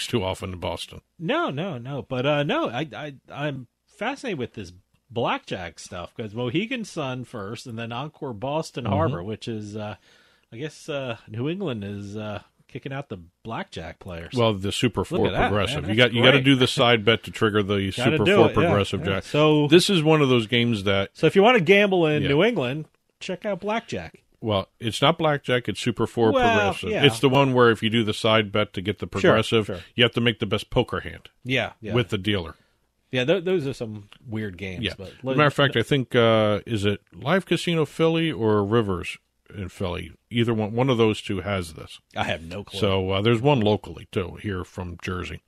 too often in Boston. No. But I'm fascinated with this blackjack stuff because Mohegan Sun first and then Encore Boston Harbor, which is, I guess, New England is kicking out the blackjack players. Well, the Super 4 progressive. Man, you got to do the side bet to trigger the Super 4 progressive jack. So this is one of those games that. So if you want to gamble in New England, check out blackjack. Well, it's not blackjack; it's Super 4 progressive. Yeah. It's the one where if you do the side bet to get the progressive, you have to make the best poker hand. Yeah. With the dealer. Yeah, those are some weird games. Yeah. But As a matter of fact, I think is it Live Casino Philly or Rivers in Philly? Either one of those two has this. I have no clue. So there's one locally too here from Jersey.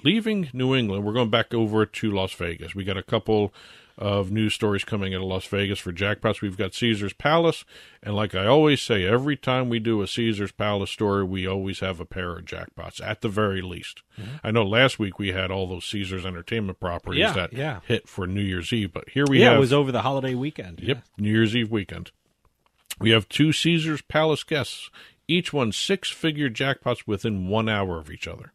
Leaving New England, we're going back over to Las Vegas. We got a couple of news stories coming out of Las Vegas for jackpots. We've got Caesar's Palace, and like I always say, every time we do a Caesar's Palace story, we always have a pair of jackpots, at the very least. I know last week we had all those Caesar's Entertainment properties that hit for New Year's Eve, but here we have... it was over the holiday weekend. Yep, New Year's Eve weekend. We have two Caesar's Palace guests. Each won six-figure jackpots within 1 hour of each other.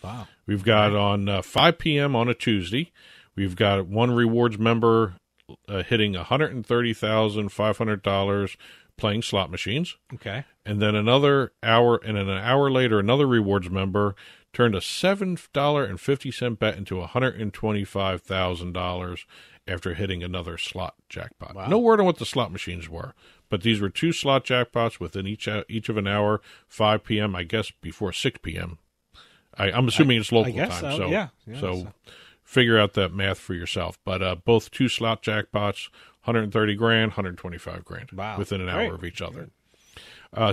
Wow. We've got on 5 p.m. on a Tuesday, we've got one rewards member hitting $130,500 playing slot machines. Okay. And then another hour, and then an hour later, another rewards member turned a $7.50 bet into $125,000 after hitting another slot jackpot. Wow. No word on what the slot machines were, but these were two slot jackpots within each of an hour, 5 p.m., I guess before 6 p.m. I'm assuming it's local time, so figure out that math for yourself. But both two slot jackpots, $130,000, $125,000 within an hour of each other.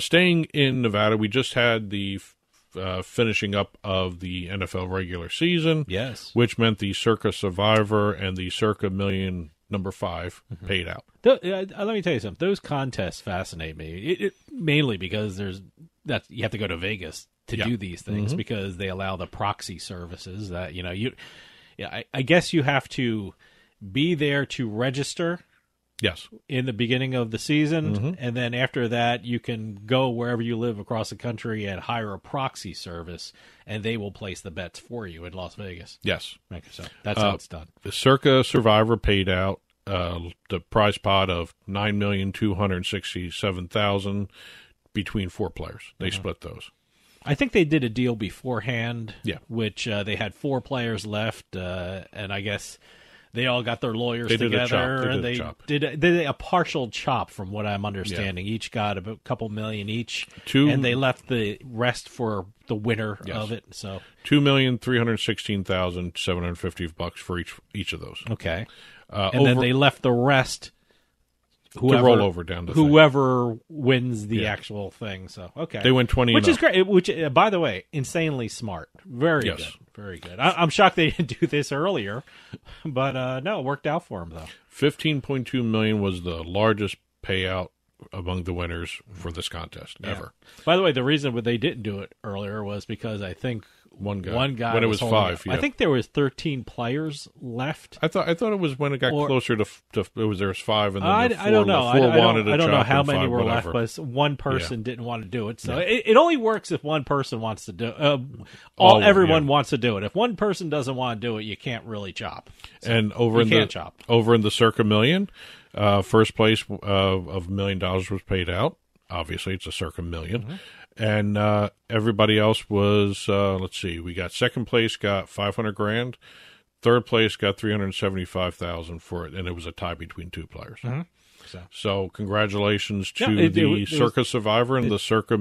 Staying in Nevada, we just had the finishing up of the NFL regular season, which meant the Circa Survivor and the Circa Million number 5 paid out. Let me tell you something. Those contests fascinate me. It mainly because you have to go to Vegas to do these things because they allow the proxy services that I guess you have to be there to register. Yes. In the beginning of the season, and then after that, you can go wherever you live across the country and hire a proxy service, and they will place the bets for you in Las Vegas. Yes. So that's how it's done. The Circa Survivor paid out the prize pot of $9,267,000 between 4 players. They split those. I think they did a deal beforehand, which they had 4 players left, and I guess They all got their lawyers They did a together, chop. and They they did a partial chop, from what I'm understanding. Each got about a couple million each, and they left the rest for the winner of it. So $2,316,750 for each of those. Okay, and then they left the rest. To roll over down the whoever wins the actual thing. So okay, they went 20, which is great. Which, by the way, insanely smart. Very good, very good. I'm shocked they didn't do this earlier, but no, it worked out for them though. $15.2 million was the largest payout among the winners for this contest ever. By the way, the reason they didn't do it earlier was because I think one guy when it was 5. I think there was 13 players left. I thought it was when it got closer to there was 5, and then I don't know. I don't know how many were whatever. left, but one person didn't want to do it. So it only works if one person wants to do it. Everyone wants to do it. If one person doesn't want to do it, you can't really chop. So and over in the Circa Million, first place of $1 million was paid out. Obviously, it's a Circa Million. Mm-hmm. And everybody else was, let's see, we got second place got $500,000, third place got $375,000 for it, and it was a tie between 2 players. Mm-hmm. So congratulations to the Circa Survivor and the Circa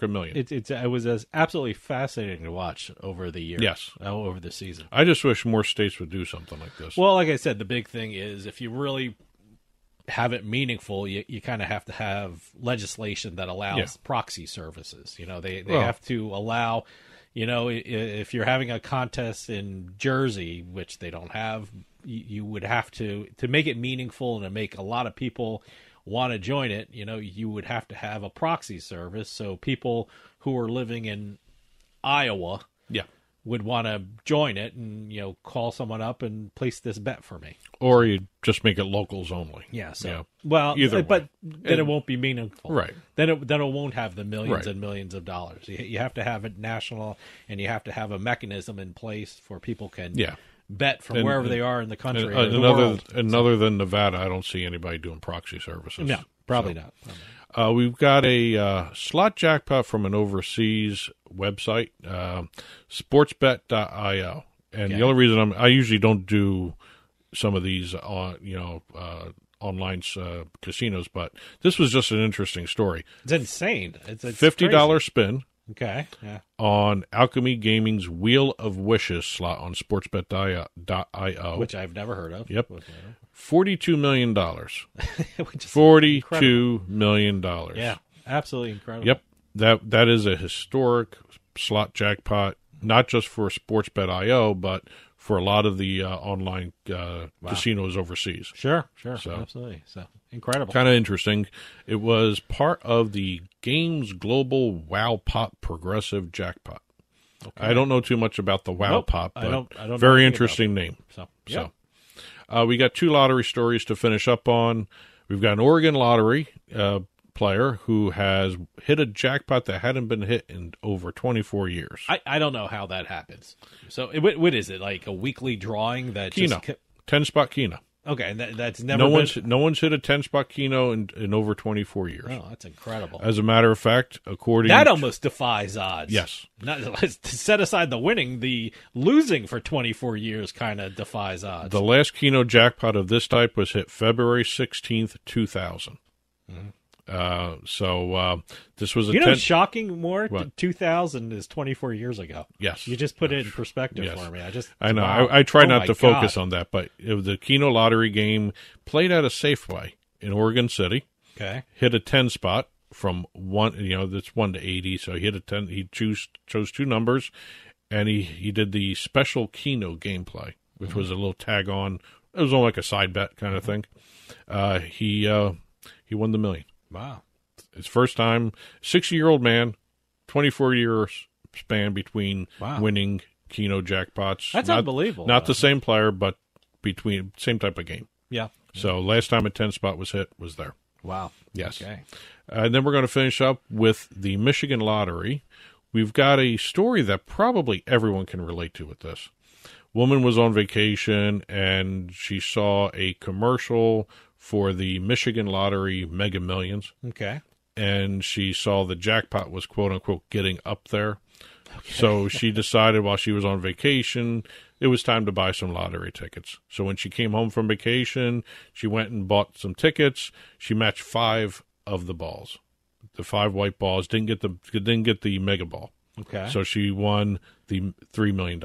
Million. It was absolutely fascinating to watch over the year. Yes, over the season. I just wish more states would do something like this. Well, like I said, the big thing is if you really have it meaningful, you kind of have to have legislation that allows proxy services. They have to allow, if you're having a contest in Jersey, which they don't have, you would have to make it meaningful and to make a lot of people want to join it. You would have to have a proxy service. So people who are living in Iowa would want to join it and, call someone up and place this bet for me. Or you just make it locals only. Yeah. So, well, but then it won't be meaningful. Right. Then it won't have the millions and millions of dollars. You have to have it national, and you have to have a mechanism in place for people can bet from wherever they are in the country or the world. Other than Nevada, I don't see anybody doing proxy services. No, probably not. We've got a slot jackpot from an overseas website, sportsbet.io. And the only reason I usually don't do some of these online casinos, but this was just an interesting story. It's insane. It's $50 crazy. spin. Okay. Yeah. On Alchemy Gaming's Wheel of Wishes slot on sportsbet.io. Which I've never heard of. Yep. $42 million. $42 million. Yeah, absolutely incredible. Yep. That is a historic slot jackpot, not just for sportsbet.io, but for a lot of the online casinos overseas. Sure. Absolutely. So incredible. Kind of interesting. It was part of the Games Global Wow Pop Progressive Jackpot. Okay. I don't know too much about the Wow Pop, but I don't very interesting name. So we got 2 lottery stories to finish up on. We've got an Oregon lottery player who has hit a jackpot that hadn't been hit in over 24 years. I don't know how that happens. So what is it, like a weekly drawing that Keno. 10-spot Keno. Okay, and that's never been... No one's hit a 10-spot Keno in over 24 years. Oh, that's incredible. As a matter of fact, that almost defies odds. Yes. Not to set aside the winning, the losing for 24 years kind of defies odds. The last Keno jackpot of this type was hit February 16th, 2000. Mm-hmm. This was shocking more? 2000 is 24 years ago. Yes. You just put it in perspective for me. I know. Wow. I try not to focus on that, but it was the Keno lottery game played at a Safeway in Oregon City. Okay. Hit a 10 spot from 1, that's 1 to 80. So he hit a 10. He chose 2 numbers, and he did the special Keno gameplay, which was a little tag on. It was only like a side bet kind of thing. He won the $1 million. Wow. His first time, 60-year-old man, 24-year span between winning Keno jackpots. That's unbelievable. Not the same player, but between same type of game. Yeah. So last time a 10 spot was hit was there. Wow. Yes. Okay. And then we're going to finish up with the Michigan Lottery. We've got a story that probably everyone can relate to with this. Woman was on vacation, and she saw a commercial for the Michigan Lottery Mega Millions. Okay. And she saw the jackpot was, quote-unquote, getting up there. Okay. So she decided while she was on vacation, it was time to buy some lottery tickets. So when she came home from vacation, she went and bought some tickets. She matched 5 of the balls. The 5 white balls, didn't get the mega ball. Okay. So she won the $3 million.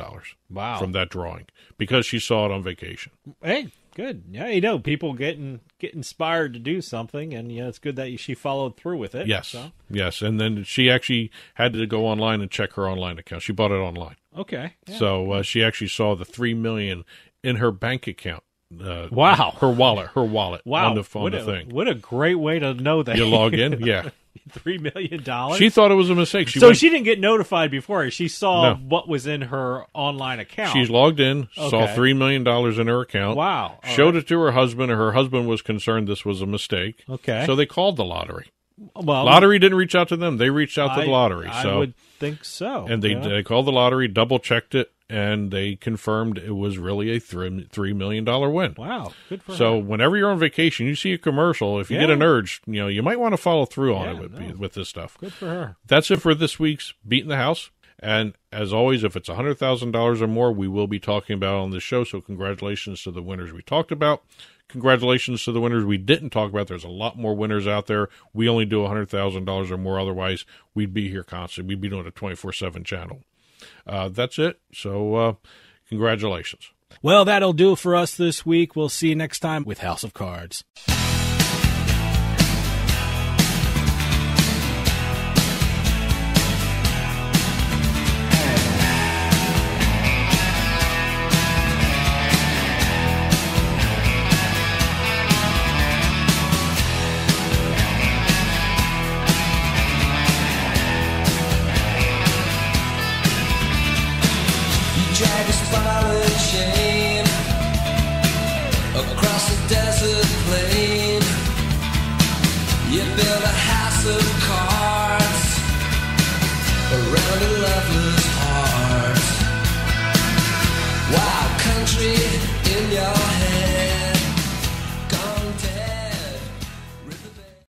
Wow. From that drawing because she saw it on vacation. Hey, good. Yeah, people get inspired to do something, and it's good that she followed through with it. Yes. So. Yes. And then she actually had to go online and check her online account. She bought it online. Okay. Yeah. So she actually saw the $3 million in her bank account. Wow. Her wallet. Wow. On the thing. What a great way to know that. You log in? Yeah. $3 million? She thought it was a mistake. She didn't get notified before. She saw what was in her online account. She's logged in, saw $3 million in her account. Wow. Showed it to her husband, and her husband was concerned this was a mistake. Okay. So they called the lottery. Well, lottery didn't reach out to them. They reached out to the lottery. I would think so. And they called the lottery, double-checked it, and they confirmed it was really a $3 million win. Wow, good for her. So whenever you're on vacation, you see a commercial, if you get an urge, you might want to follow through on it with this stuff. Good for her. That's it for this week's Beating the House. And as always, if it's $100,000 or more, we will be talking about it on this show. So congratulations to the winners we talked about. Congratulations to the winners we didn't talk about. There's a lot more winners out there. We only do $100,000 or more. Otherwise, we'd be here constantly. We'd be doing a 24/7 channel. That's it. So congratulations. Well, that'll do it for us this week. We'll see you next time with House of Cards. Tried to spot a change.